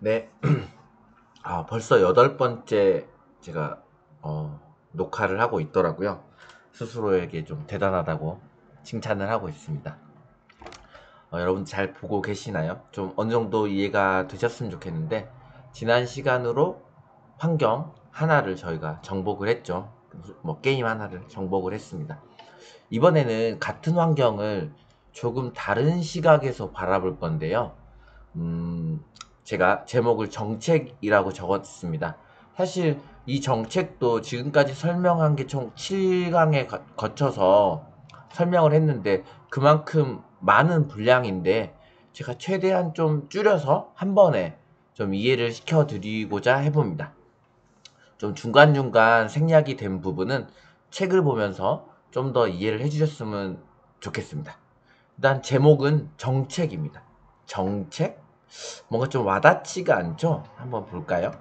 네. 벌써 8번째 제가 녹화를 하고 있더라고요. 스스로에게 좀 대단하다고 칭찬을 하고 있습니다. 여러분 잘 보고 계시나요? 좀 어느 정도 이해가 되셨으면 좋겠는데, 지난 시간으로 환경 하나를 저희가 정복을 했죠. 뭐 게임 하나를 정복을 했습니다. 이번에는 같은 환경을 조금 다른 시각에서 바라볼 건데요. 음, 제가 제목을 정책이라고 적었습니다. 사실 이 정책도 지금까지 설명한 게 총 7강에 거쳐서 설명을 했는데, 그만큼 많은 분량인데 제가 최대한 좀 줄여서 한 번에 좀 이해를 시켜드리고자 해봅니다. 좀 중간중간 생략이 된 부분은 책을 보면서 좀 더 이해를 해주셨으면 좋겠습니다. 일단 제목은 정책입니다. 정책? 뭔가 좀 와닿지가 않죠? 한번 볼까요?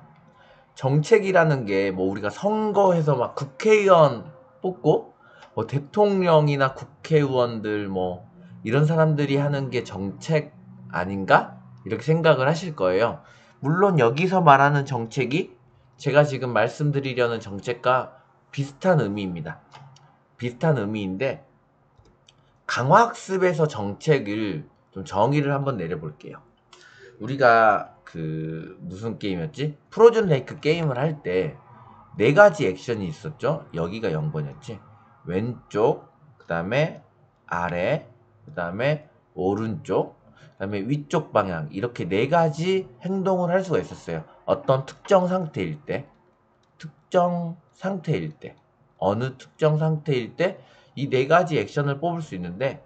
정책이라는 게 뭐 우리가 선거해서 막 국회의원 뽑고 뭐 대통령이나 국회의원들 뭐 이런 사람들이 하는 게 정책 아닌가? 이렇게 생각을 하실 거예요. 물론 여기서 말하는 정책이 제가 지금 말씀드리려는 정책과 비슷한 의미입니다. 비슷한 의미인데, 강화학습에서 정책을 좀 정의를 한번 내려볼게요. 우리가 그 무슨 게임이었지? 프로즌 레이크 게임을 할 때 네 가지 액션이 있었죠. 여기가 0번이었지. 왼쪽, 그 다음에 아래, 그 다음에 오른쪽, 그 다음에 위쪽 방향, 이렇게 네 가지 행동을 할 수가 있었어요. 어떤 특정 상태일 때, 특정 상태일 때, 어느 특정 상태일 때 이 네 가지 액션을 뽑을 수 있는데,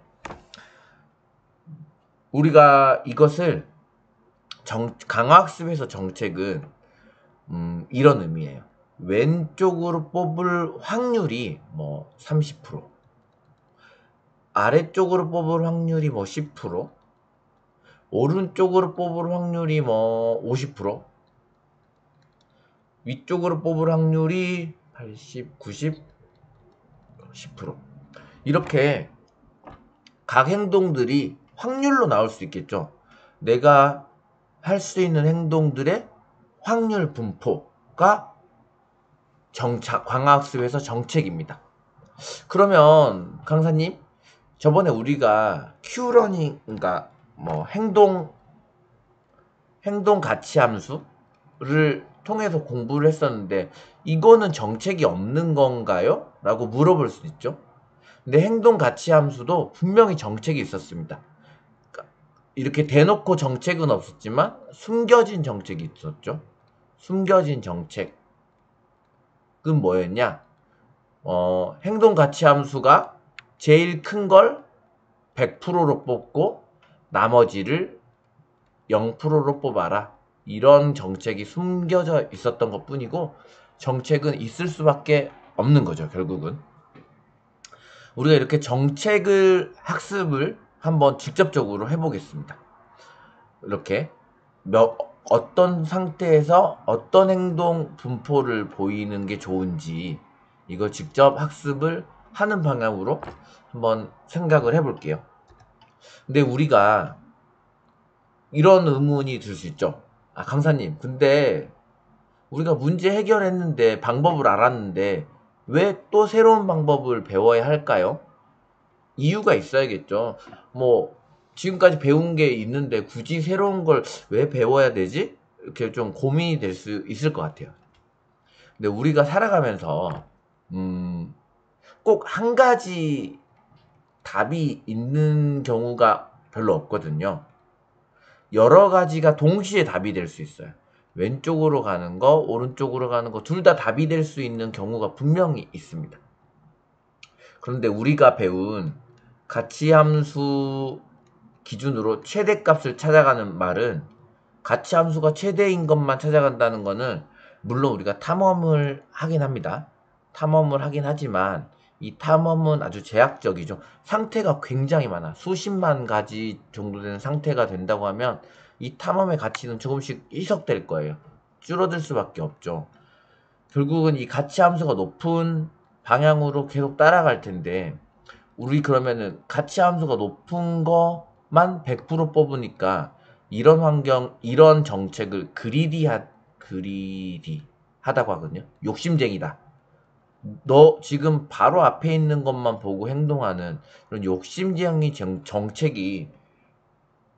우리가 이것을 강화학습에서 정책은 이런 의미예요. 왼쪽으로 뽑을 확률이 뭐 30%, 아래쪽으로 뽑을 확률이 뭐 10%, 오른쪽으로 뽑을 확률이 뭐 50%, 위쪽으로 뽑을 확률이 80, 90, 10%. 이렇게 각 행동들이 확률로 나올 수 있겠죠. 내가 할 수 있는 행동들의 확률 분포가 강화학습에서 정책입니다. 그러면 강사님, 저번에 우리가 큐러닝, 그러니까 뭐 행동 가치 함수를 통해서 공부를 했었는데, 이거는 정책이 없는 건가요? 라고 물어볼 수 있죠. 근데 행동 가치 함수도 분명히 정책이 있었습니다. 그러니까 이렇게 대놓고 정책은 없었지만 숨겨진 정책이 있었죠. 숨겨진 정책은 뭐였냐? 행동 가치 함수가 제일 큰 걸 100%로 뽑고 나머지를 0%로 뽑아라. 이런 정책이 숨겨져 있었던 것 뿐이고, 정책은 있을 수밖에 없는 거죠, 결국은. 우리가 이렇게 정책을 학습을 한번 직접적으로 해보겠습니다. 이렇게 어떤 상태에서 어떤 행동 분포를 보이는 게 좋은지, 이걸 직접 학습을 하는 방향으로 한번 생각을 해볼게요. 근데 우리가 이런 의문이 들 수 있죠. 강사님, 근데 우리가 문제 해결했는데, 방법을 알았는데 왜 또 새로운 방법을 배워야 할까요? 이유가 있어야겠죠. 뭐 지금까지 배운 게 있는데 굳이 새로운 걸 왜 배워야 되지? 이렇게 좀 고민이 될 수 있을 것 같아요. 근데 우리가 살아가면서 꼭 한 가지 답이 있는 경우가 별로 없거든요. 여러 가지가 동시에 답이 될 수 있어요. 왼쪽으로 가는 거, 오른쪽으로 가는 거, 둘 다 답이 될 수 있는 경우가 분명히 있습니다. 그런데 우리가 배운 가치함수 기준으로 최대값을 찾아가는 말은, 가치함수가 최대인 것만 찾아간다는 거는, 물론 우리가 탐험을 하긴 합니다. 탐험을 하긴 하지만 이 탐험은 아주 제약적이죠. 상태가 굉장히 많아. 수십만 가지 정도 되는 상태가 된다고 하면 이 탐험의 가치는 조금씩 희석될 거예요. 줄어들 수밖에 없죠. 결국은 이 가치함수가 높은 방향으로 계속 따라갈 텐데, 우리 그러면은 가치함수가 높은 거만 100% 뽑으니까 이런 환경, 이런 정책을 그리디하다고 하거든요. 욕심쟁이다. 너 지금 바로 앞에 있는 것만 보고 행동하는 그런 욕심쟁이 정책이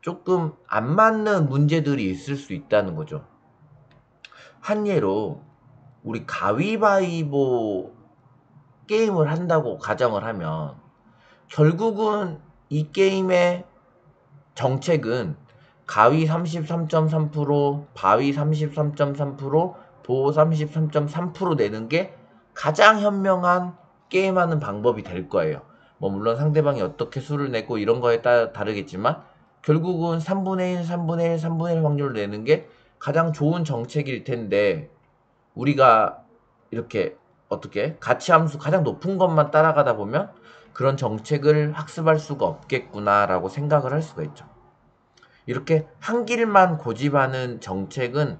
조금 안 맞는 문제들이 있을 수 있다는 거죠. 한 예로 우리 가위바위보 게임을 한다고 가정을 하면 결국은 이 게임의 정책은 가위 33.3%, 바위 33.3%, 보호 33.3% 내는 게 가장 현명한 게임하는 방법이 될 거예요. 뭐 물론 상대방이 어떻게 수를 내고 이런 거에 따라 다르겠지만 결국은 3분의 1, 3분의 1, 3분의 1 확률을 내는 게 가장 좋은 정책일 텐데 우리가 이렇게 어떻게 가치함수 가장 높은 것만 따라가다 보면 그런 정책을 학습할 수가 없겠구나라고 생각을 할 수가 있죠. 이렇게 한 길만 고집하는 정책은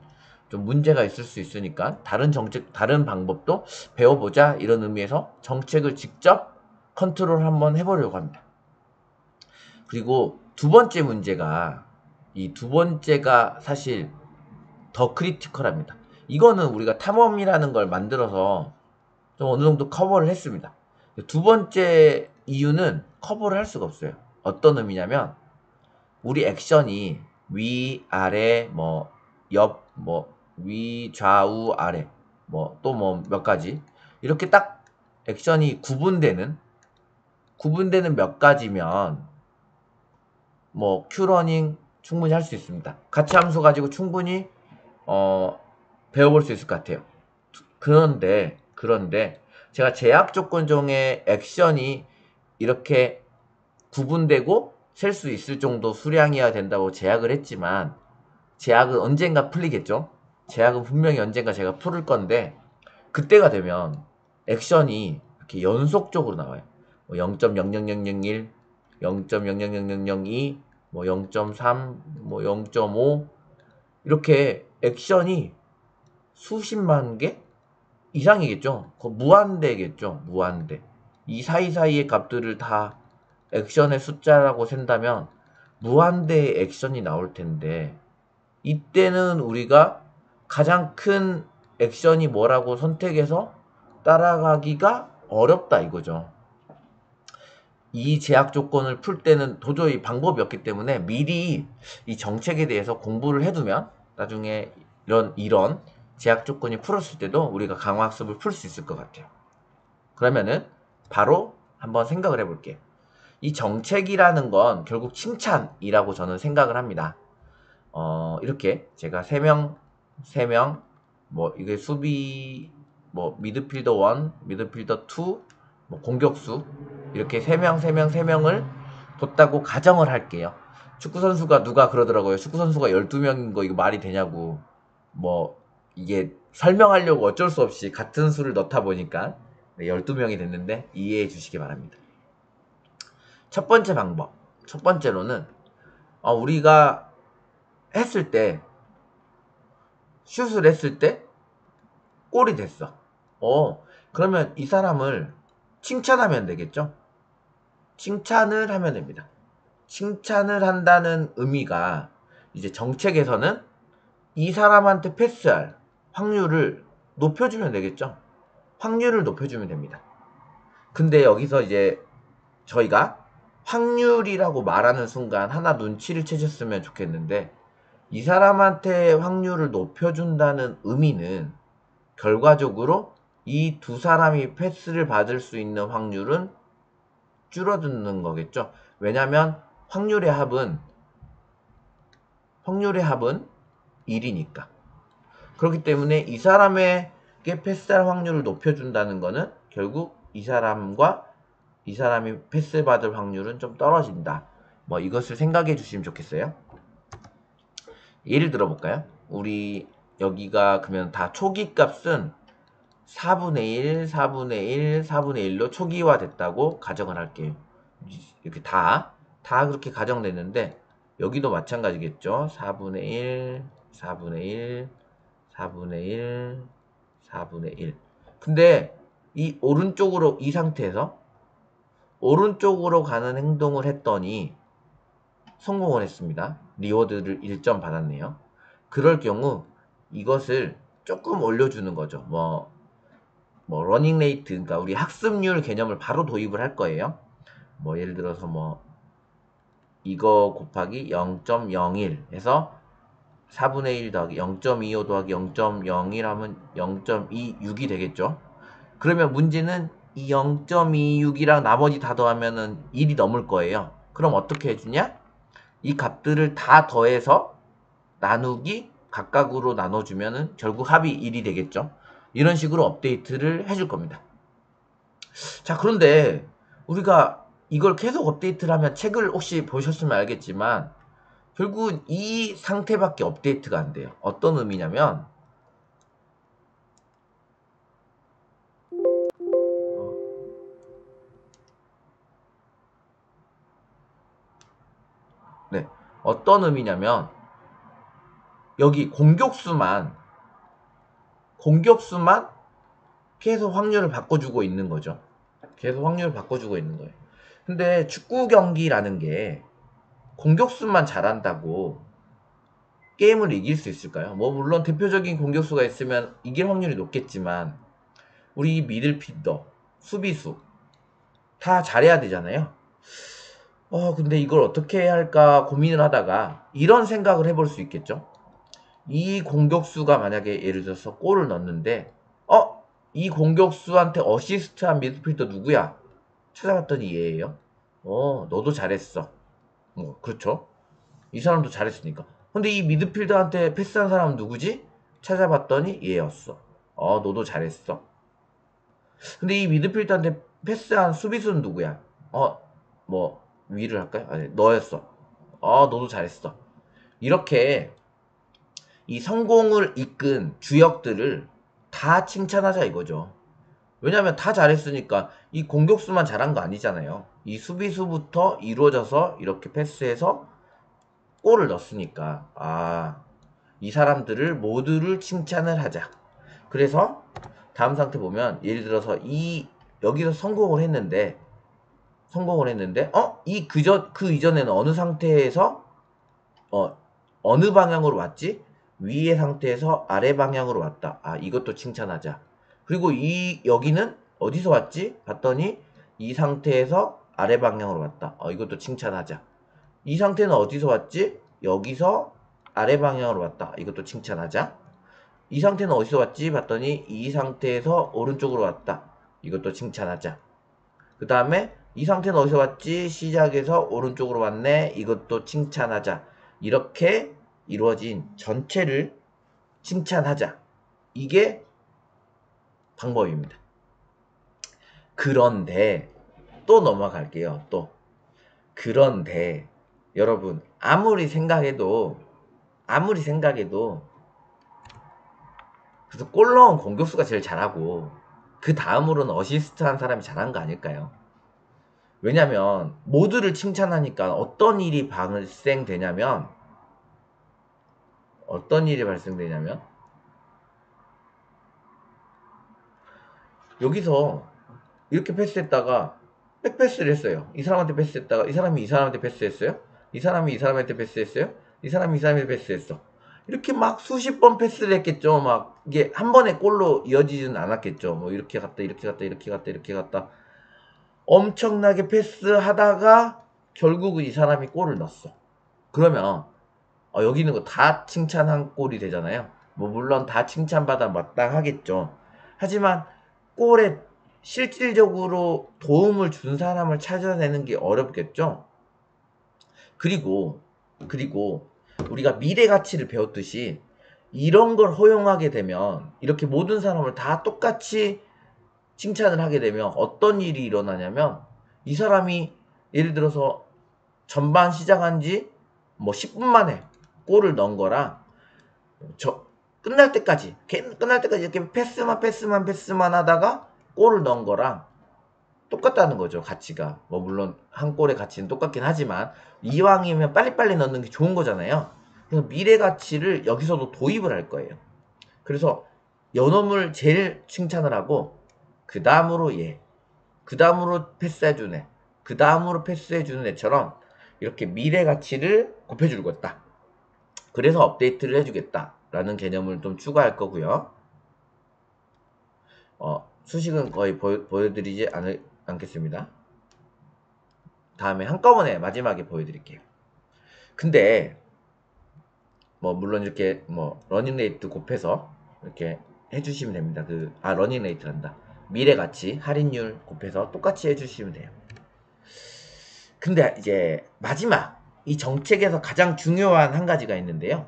좀 문제가 있을 수 있으니까 다른 정책, 다른 방법도 배워보자 이런 의미에서 정책을 직접 컨트롤 한번 해보려고 합니다. 그리고 두 번째 문제가 이 두 번째가 사실 더 크리티컬합니다. 이거는 우리가 탐험이라는 걸 만들어서 좀 어느 정도 커버를 했습니다. 두 번째 이유는 커버를 할 수가 없어요. 어떤 의미냐면 우리 액션이 위, 아래, 뭐, 옆, 뭐, 위, 좌우, 아래, 뭐, 또 뭐 몇 가지. 이렇게 딱 액션이 구분되는 몇 가지면, 뭐, 큐러닝 충분히 할 수 있습니다. 가치 함수 가지고 충분히, 배워볼 수 있을 것 같아요. 그런데, 제가 제약 조건 중에 액션이 이렇게 구분되고 셀 수 있을 정도 수량이어야 된다고 제약을 했지만 제약은 언젠가 풀리겠죠. 제약은 분명히 언젠가 제가 풀을 건데 그때가 되면 액션이 이렇게 연속적으로 나와요. 뭐 0.00001, 0.00002, 뭐 0.3, 뭐 0.5 이렇게 액션이 수십만 개 이상이겠죠. 무한대겠죠. 무한대. 이 사이사이의 값들을 다 액션의 숫자라고 센다면 무한대의 액션이 나올 텐데 이때는 우리가 가장 큰 액션이 뭐라고 선택해서 따라가기가 어렵다 이거죠. 이 제약 조건을 풀 때는 도저히 방법이 없기 때문에 미리 이 정책에 대해서 공부를 해두면 나중에 이런 제약 조건이 풀었을 때도 우리가 강화학습을 풀 수 있을 것 같아요. 그러면은 바로 한번 생각을 해볼게요. 이 정책이라는 건 결국 칭찬이라고 저는 생각을 합니다. 이렇게 제가 3명, 뭐, 이게 수비, 뭐, 미드필더 1, 미드필더 2, 뭐, 공격수, 이렇게 3명을 뒀다고 가정을 할게요. 축구선수가 누가 그러더라고요. 축구선수가 12명인 거 이거 말이 되냐고. 뭐, 이게 설명하려고 어쩔 수 없이 같은 수를 넣다 보니까 12명이 됐는데 이해해 주시기 바랍니다. 첫 번째 방법. 첫 번째로는, 우리가 했을 때, 슛을 했을 때, 골이 됐어. 그러면 이 사람을 칭찬하면 되겠죠? 칭찬을 하면 됩니다. 칭찬을 한다는 의미가 이제 정책에서는 이 사람한테 패스할 확률을 높여주면 되겠죠? 확률을 높여주면 됩니다. 근데 여기서 이제 저희가 확률이라고 말하는 순간 하나 눈치를 채셨으면 좋겠는데 이 사람한테 확률을 높여준다는 의미는 결과적으로 이 두 사람이 패스를 받을 수 있는 확률은 줄어드는 거겠죠. 왜냐하면 확률의 합은 1이니까. 그렇기 때문에 이 사람에게 패스할 확률을 높여준다는 거는 결국 이 사람이 패스 받을 확률은 좀 떨어진다. 뭐 이것을 생각해 주시면 좋겠어요. 예를 들어 볼까요? 우리 여기가 그러면 다 초기 값은 4분의 1, 4분의 1, 4분의 1로 초기화 됐다고 가정을 할게요. 이렇게 다 그렇게 가정됐는데 여기도 마찬가지겠죠. 4분의 1, 4분의 1, 4분의 1, 4분의 1. 근데 이 상태에서 오른쪽으로 가는 행동을 했더니 성공을 했습니다. 리워드를 1점 받았네요. 그럴 경우 이것을 조금 올려주는 거죠. 뭐 러닝 레이트, 그러니까 우리 학습률 개념을 바로 도입을 할 거예요. 뭐 예를 들어서 뭐 이거 곱하기 0.01 해서 4분의 1 더하기 0.25 더하기 0.01 하면 0.26이 되겠죠. 그러면 문제는 이 0.26이랑 나머지 다 더하면은 1이 넘을 거예요. 그럼 어떻게 해주냐? 이 값들을 다 더해서 나누기 각각으로 나눠주면은 결국 합이 1이 되겠죠. 이런 식으로 업데이트를 해줄 겁니다. 자, 그런데 우리가 이걸 계속 업데이트를 하면, 책을 혹시 보셨으면 알겠지만 결국은 이 상태밖에 업데이트가 안 돼요. 어떤 의미냐면 네, 어떤 의미냐면 여기 공격수만 계속 확률을 바꿔주고 있는 거죠. 계속 확률을 바꿔주고 있는 거예요. 근데 축구 경기라는 게 공격수만 잘한다고 게임을 이길 수 있을까요? 뭐 물론 대표적인 공격수가 있으면 이길 확률이 높겠지만 우리 미들필더, 수비수 다 잘해야 되잖아요. 근데 이걸 어떻게 해야 할까 고민을 하다가 이런 생각을 해볼 수 있겠죠. 이 공격수가 만약에 예를 들어서 골을 넣었는데 이 공격수한테 어시스트한 미드필더 누구야? 찾아봤더니 얘예요. 너도 잘했어. 그렇죠. 이 사람도 잘했으니까. 근데 이 미드필더한테 패스한 사람은 누구지? 찾아봤더니 얘였어. 너도 잘했어. 근데 이 미드필더한테 패스한 수비수는 누구야? 뭐 위를 할까요? 아니, 너였어. 너도 잘했어. 이렇게 이 성공을 이끈 주역들을 다 칭찬하자 이거죠. 왜냐면 다 잘했으니까. 이 공격수만 잘한 거 아니잖아요. 이 수비수부터 이루어져서 이렇게 패스해서 골을 넣었으니까 이 사람들을 모두를 칭찬을 하자. 그래서 다음 상태 보면 예를 들어서 여기서 성공을 했는데 그 이전에는 어느 상태에서 어느 방향으로 왔지? 위의 상태에서 아래 방향으로 왔다. 이것도 칭찬하자. 그리고 여기는 어디서 왔지? 봤더니 이 상태에서 아래 방향으로 왔다. 이것도 칭찬하자. 이 상태는 어디서 왔지? 여기서 아래 방향으로 왔다. 이것도 칭찬하자. 이 상태는 어디서 왔지? 봤더니 이 상태에서 오른쪽으로 왔다. 이것도 칭찬하자. 그 다음에 이 상태는 어디서 왔지? 시작에서 오른쪽으로 왔네. 이것도 칭찬하자. 이렇게 이루어진 전체를 칭찬하자. 이게 방법입니다. 그런데 또 넘어갈게요. 그런데 여러분 아무리 생각해도 그래서 골 넣은 공격수가 제일 잘하고 그 다음으로는 어시스트한 사람이 잘한 거 아닐까요? 왜냐면 모두를 칭찬하니까 어떤 일이 발생되냐면 여기서 이렇게 패스했다가 백패스를 했어요. 이 사람한테 패스했다가 이 사람이 이 사람한테 패스했어요. 이 사람이 이 사람한테 패스했어요. 이 사람이 이 사람한테 패스했어. 이렇게 막 수십 번 패스를 했겠죠. 막 이게 한 번에 골로 이어지지는 않았겠죠. 뭐 이렇게 갔다 이렇게 갔다 이렇게 갔다 이렇게 갔다 엄청나게 패스하다가 결국은 이 사람이 골을 넣었어. 그러면 여기 있는 거 다 칭찬한 골이 되잖아요. 뭐 물론 다 칭찬받아 마땅하겠죠. 하지만 골에 실질적으로 도움을 준 사람을 찾아내는 게 어렵겠죠. 그리고 우리가 미래 가치를 배웠듯이 이런 걸 허용하게 되면 이렇게 모든 사람을 다 똑같이 칭찬을 하게 되면 어떤 일이 일어나냐면 이 사람이 예를 들어서 전반 시작한 지 뭐 10분 만에 골을 넣은 거랑 끝날 때까지 이렇게 패스만 하다가 골을 넣은 거랑 똑같다는 거죠. 가치가. 뭐 물론 한 골의 가치는 똑같긴 하지만 이왕이면 빨리빨리 넣는 게 좋은 거잖아요. 그래서 미래 가치를 여기서도 도입을 할 거예요. 그래서 연놈을 제일 칭찬을 하고 그 다음으로 그 다음으로 패스해주는 애, 그 다음으로 패스해주는 애처럼 이렇게 미래 가치를 곱해줄 거다. 그래서 업데이트를 해주겠다라는 개념을 좀 추가할 거고요. 수식은 거의 보여드리지 않겠습니다. 다음에 한꺼번에 마지막에 보여드릴게요. 근데 뭐 물론 이렇게 뭐 러닝레이트 곱해서 이렇게 해주시면 됩니다. 러닝레이트란다. 미래가치 할인율 곱해서 똑같이 해주시면 돼요. 근데 이제 마지막 이 정책에서 가장 중요한 한 가지가 있는데요.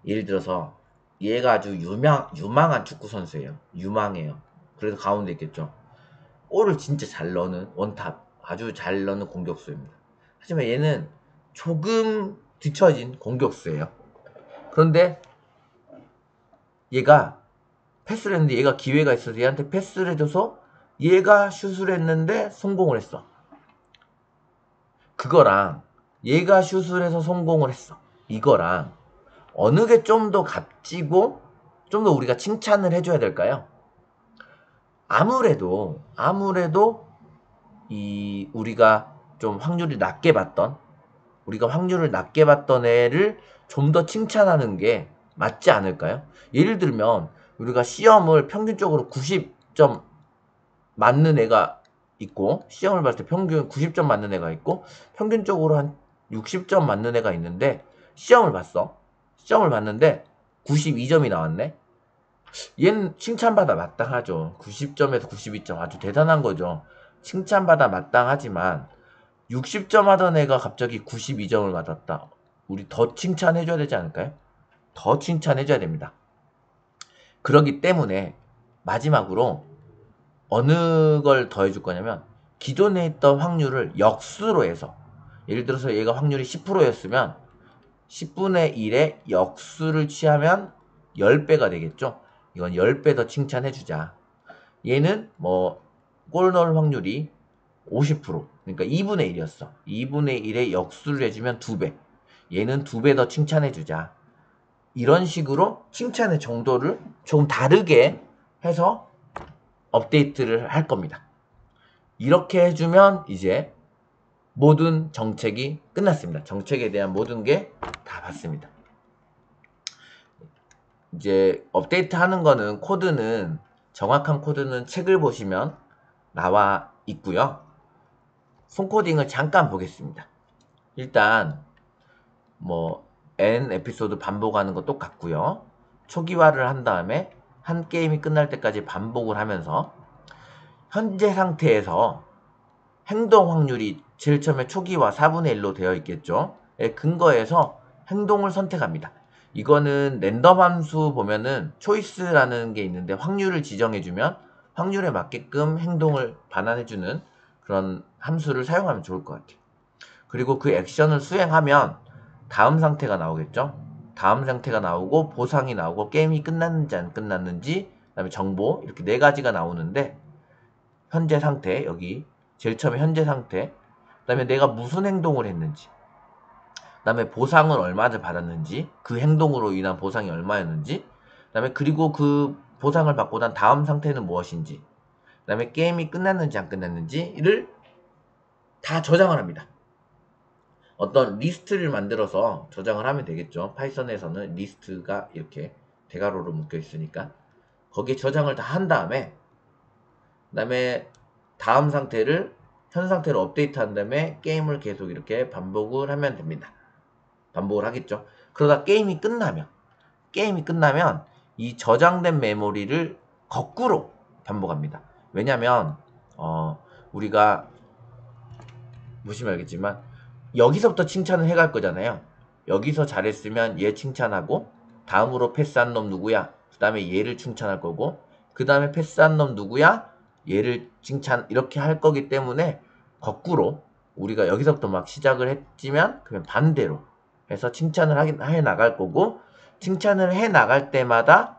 예를 들어서 얘가 아주 유망한 축구 선수예요. 유망해요. 그래서 가운데 있겠죠. 골을 진짜 잘 넣는 원탑, 아주 잘 넣는 공격수입니다. 하지만 얘는 조금 뒤처진 공격수예요. 그런데 얘가 패스를 했는데 얘가 기회가 있어서 얘한테 패스를 해줘서 얘가 슛을 했는데 성공을 했어. 그거랑 얘가 슛을 해서 성공을 했어. 이거랑 어느 게 좀 더 값지고 좀 더 우리가 칭찬을 해줘야 될까요? 아무래도 우리가 좀 확률을 낮게 봤던 애를 좀 더 칭찬하는 게 맞지 않을까요? 예를 들면 우리가 시험을 평균적으로 90점 맞는 애가 있고 시험을 봤을 때 평균 90점 맞는 애가 있고 평균적으로 한 60점 맞는 애가 있는데 시험을 봤는데 92점이 나왔네. 얘는 칭찬받아 마땅하죠. 90점에서 92점 아주 대단한 거죠. 칭찬받아 마땅하지만 60점 하던 애가 갑자기 92점을 맞았다. 우리 더 칭찬해줘야 되지 않을까요? 더 칭찬해줘야 됩니다. 그렇기 때문에 마지막으로 어느 걸 더해줄 거냐면 기존에 있던 확률을 역수로 해서 예를 들어서 얘가 확률이 10%였으면 10분의 1의 역수를 취하면 10배가 되겠죠. 이건 10배 더 칭찬해주자. 얘는 뭐 골 넣을 확률이 50%, 그러니까 2분의 1이었어. 2분의 1의 역수를 해주면 2배. 얘는 2배 더 칭찬해주자. 이런 식으로 칭찬의 정도를 조금 다르게 해서 업데이트를 할 겁니다. 이렇게 해주면 이제 모든 정책이 끝났습니다. 정책에 대한 모든 게 다 봤습니다. 이제 업데이트 하는 거는 정확한 코드는 책을 보시면 나와 있고요. 손코딩을 잠깐 보겠습니다. 일단 뭐 N 에피소드 반복하는 거 똑같고요. 초기화를 한 다음에 한 게임이 끝날 때까지 반복을 하면서 현재 상태에서 행동 확률이 제일 처음에 초기화 4분의 1로 되어 있겠죠. 근거에서 행동을 선택합니다. 이거는 랜덤 함수 보면은 초이스라는 게 있는데 확률을 지정해주면 확률에 맞게끔 행동을 반환해주는 그런 함수를 사용하면 좋을 것 같아요. 그리고 그 액션을 수행하면 다음 상태가 나오겠죠. 다음 상태가 나오고 보상이 나오고 게임이 끝났는지 안 끝났는지 그다음에 정보 이렇게 네 가지가 나오는데 현재 상태 여기 제일 처음에 현재 상태 그 다음에 내가 무슨 행동을 했는지 그 다음에 보상을 얼마를 받았는지 그 행동으로 인한 보상이 얼마였는지 그 다음에 그리고 그 보상을 받고 난 다음 상태는 무엇인지 그 다음에 게임이 끝났는지 안 끝났는지를 다 저장을 합니다. 어떤 리스트를 만들어서 저장을 하면 되겠죠. 파이썬에서는 리스트가 이렇게 대괄호로 묶여 있으니까 거기에 저장을 다 한 다음에 그 다음에 다음 상태를 현 상태로 업데이트 한 다음에 게임을 계속 이렇게 반복을 하면 됩니다. 반복을 하겠죠. 그러다 게임이 끝나면 이 저장된 메모리를 거꾸로 반복합니다. 왜냐면 우리가 보시면 알겠지만 여기서부터 칭찬을 해갈 거잖아요. 여기서 잘했으면 얘 칭찬하고 다음으로 패스한 놈 누구야? 그 다음에 얘를 칭찬할 거고 그 다음에 패스한 놈 누구야? 얘를 칭찬 이렇게 할 거기 때문에 거꾸로 우리가 여기서부터 막 시작을 했지만 그러면 반대로 해서 칭찬을 해 나갈 거고 칭찬을 해 나갈 때마다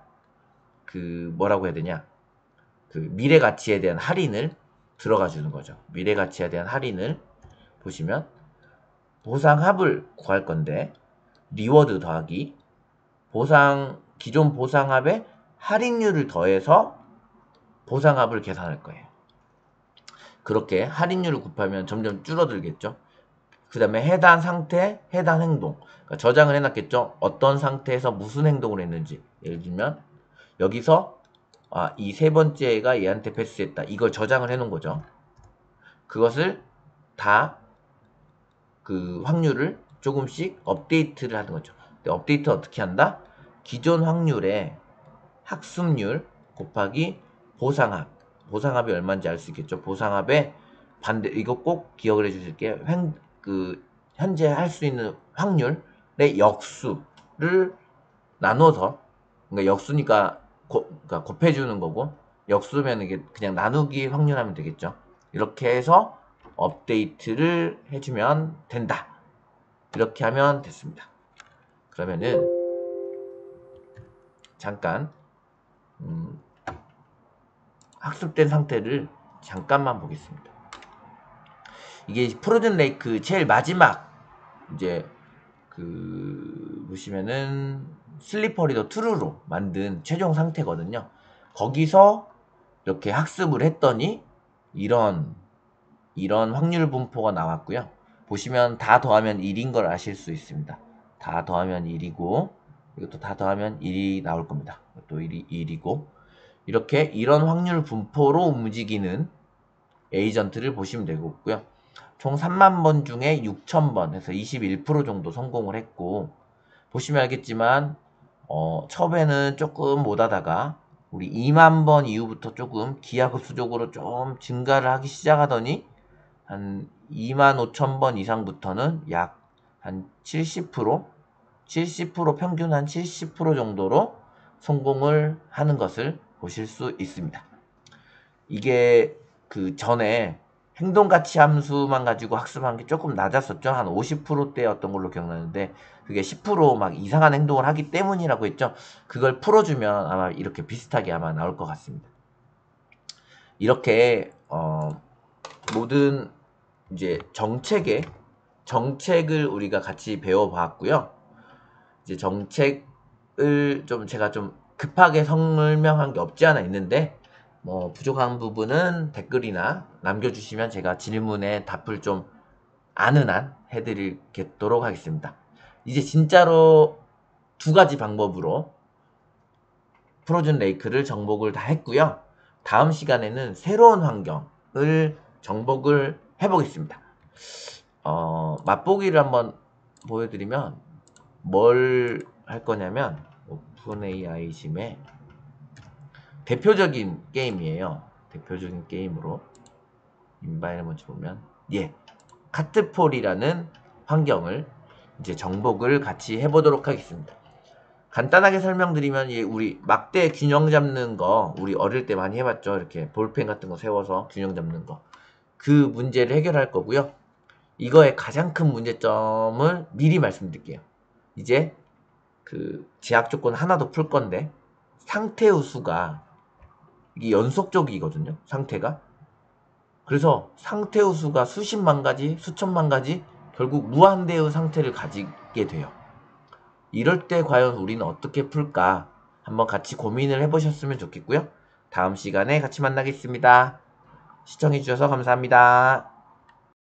그 뭐라고 해야 되냐 그 미래 가치에 대한 할인을 들어가 주는 거죠. 미래 가치에 대한 할인을 보시면 보상합을 구할 건데 리워드 더하기 기존 보상합에 할인율을 더해서 보상합을 계산할 거예요. 그렇게 할인율을 곱하면 점점 줄어들겠죠. 그 다음에 해당 상태, 해당 행동. 그러니까 저장을 해놨겠죠. 어떤 상태에서 무슨 행동을 했는지. 예를 들면 여기서 이 세 번째가 얘한테 패스했다. 이걸 저장을 해놓은 거죠. 그것을 다 그 확률을 조금씩 업데이트를 하는 거죠. 업데이트 어떻게 한다? 기존 확률에 학습률 곱하기 보상합. 보상합이 얼마인지 알 수 있겠죠. 보상합의 반대, 이거 꼭 기억을 해 주실게요. 현재 할 수 있는 확률의 역수를 나눠서, 그러니까 역수니까 그러니까 곱해주는 거고, 역수면 이게 그냥 나누기 확률하면 되겠죠. 이렇게 해서 업데이트를 해주면 된다. 이렇게 하면 됐습니다. 그러면은 잠깐 학습된 상태를 잠깐만 보겠습니다. 이게 프로즌 레이크 제일 마지막 이제 보시면은 슬리퍼리더 트루로 만든 최종 상태거든요. 거기서 이렇게 학습을 했더니 이런 확률 분포가 나왔고요. 보시면 다 더하면 1인 걸 아실 수 있습니다. 다 더하면 1이고 이것도 다 더하면 1이 나올 겁니다. 또 1이고 이렇게 이런 확률 분포로 움직이는 에이전트를 보시면 되고요. 총 3만 번 중에 6,000번 해서 21% 정도 성공을 했고, 보시면 알겠지만 처음에는 조금 못하다가 우리 2만 번 이후부터 조금 기하급수적으로 좀 증가를 하기 시작하더니 한 2만 5천 번 이상부터는 약 한 70% 평균 한 70% 정도로 성공을 하는 것을 보실 수 있습니다. 이게 그 전에 행동가치 함수만 가지고 학습한 게 조금 낮았었죠. 한 50%대였던 걸로 기억나는데 그게 10% 이상한 행동을 하기 때문이라고 했죠. 그걸 풀어주면 아마 이렇게 비슷하게 아마 나올 것 같습니다. 이렇게 모든 이제 정책을 우리가 같이 배워봤고요. 이제 정책을 제가 좀 급하게 설명한 게 없지 않아 있는데 부족한 부분은 댓글이나 남겨주시면 제가 질문에 답을 좀 아는 한 해드리도록 하겠습니다. 이제 진짜로 2가지 방법으로 프로즌 레이크를 정복을 다 했고요. 다음 시간에는 새로운 환경을 정복을 해보겠습니다. 맛보기를 한번 보여드리면 뭘 할 거냐면 오픈AI 심의 대표적인 게임이에요. 대표적인 게임으로 인바이러먼트 보면 카트폴이라는 환경을 이제 정복을 같이 해보도록 하겠습니다. 간단하게 설명드리면 우리 막대 균형 잡는 거 우리 어릴 때 많이 해봤죠. 이렇게 볼펜 같은 거 세워서 균형 잡는 거. 그 문제를 해결할 거고요. 이거의 가장 큰 문제점을 미리 말씀드릴게요. 이제 그 제약 조건 하나 더 풀 건데 상태의 수가 이게 연속적이거든요. 상태가. 그래서 상태의 수가 수십만 가지, 수천만 가지 결국 무한대의 상태를 가지게 돼요. 이럴 때 과연 우리는 어떻게 풀까? 한번 같이 고민을 해보셨으면 좋겠고요. 다음 시간에 같이 만나겠습니다. 시청해주셔서 감사합니다.